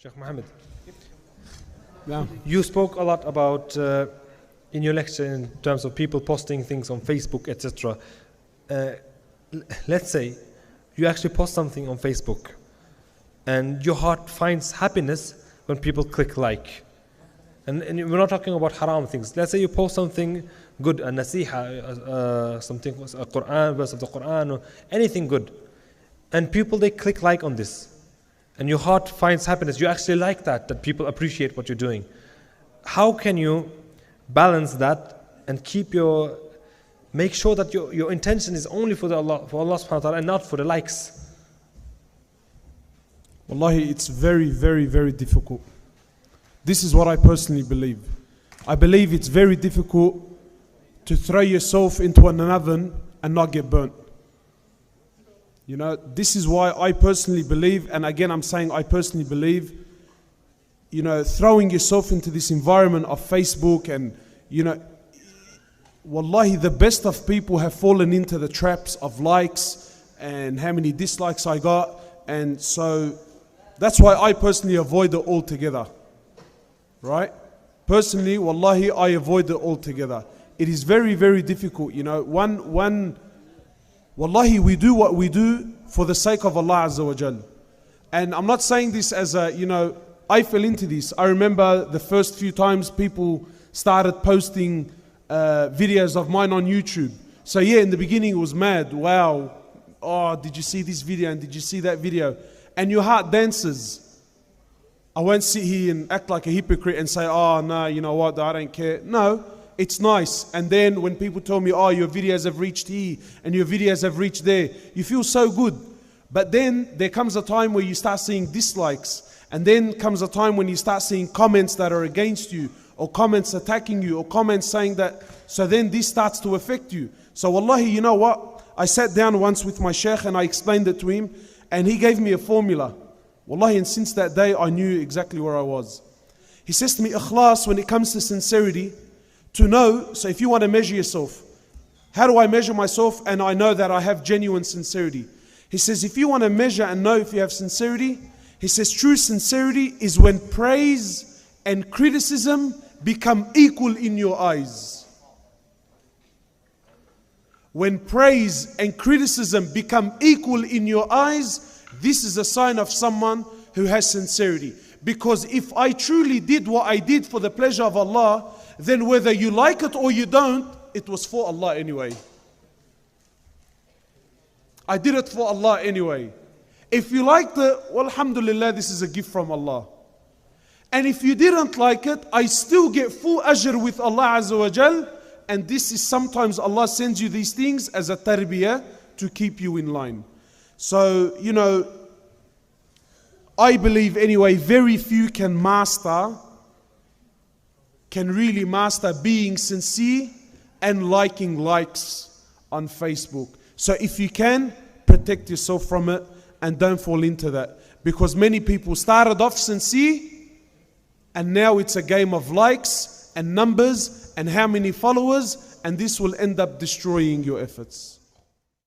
Sheikh Mohammed, Yeah. you spoke a lot about in your lecture in terms of people posting things on Facebook, etc. Let's say you actually post something on Facebook and your heart finds happiness when people click like. And we're not talking about haram things. Let's say you post something good, a nasiha, something, a Quran, verse of the Quran, or anything good. And people, they click like on this. And your heart finds happiness. You actually like that people appreciate what you're doing. How can you balance that and make sure that your intention is only for Allah subhanahu wa ta'ala and not for the likes? Wallahi, it's very, very, very difficult. This is what I personally believe. I believe it's very difficult to throw yourself into an oven and not get burnt. You know, this is why I personally believe, and again I'm saying I personally believe, you know, throwing yourself into this environment of Facebook and, you know, wallahi, the best of people have fallen into the traps of likes and how many dislikes I got. And so that's why I personally avoid it altogether. Right? Personally, wallahi, I avoid it altogether. It is very, very difficult. You know, wallahi, we do what we do for the sake of Allah Azza wa Jal. And I'm not saying this as a, you know, I fell into this. I remember the first few times people started posting videos of mine on YouTube. So yeah, in the beginning it was mad. Wow. Oh, did you see this video and did you see that video? And your heart dances. I won't sit here and act like a hypocrite and say, oh no, you know what, I don't care. No, it's nice. And then when people tell me, oh, your videos have reached here and your videos have reached there, you feel so good. But then there comes a time where you start seeing dislikes. And then comes a time when you start seeing comments that are against you, or comments attacking you, or comments saying that. So then this starts to affect you. So wallahi, you know what? I sat down once with my Sheikh and I explained it to him, and he gave me a formula. Wallahi, and since that day I knew exactly where I was. He says to me, ikhlas, when it comes to sincerity, to know, so if you want to measure yourself, how do I measure myself and I know that I have genuine sincerity? He says, if you want to measure and know if you have sincerity, he says, true sincerity is when praise and criticism become equal in your eyes. When praise and criticism become equal in your eyes, this is a sign of someone who has sincerity. Because if I truly did what I did for the pleasure of Allah, then whether you like it or you don't, it was for Allah anyway. I did it for Allah anyway. If you liked it, well, alhamdulillah, this is a gift from Allah. And if you didn't like it, I still get full ajr with Allah Azza wa Jal. And this is sometimes Allah sends you these things as a tarbiyah to keep you in line. So, you know, I believe anyway, very few can really master being sincere and liking likes on Facebook. So if you can, protect yourself from it and don't fall into that. Because many people started off sincere and now it's a game of likes and numbers and how many followers, and this will end up destroying your efforts.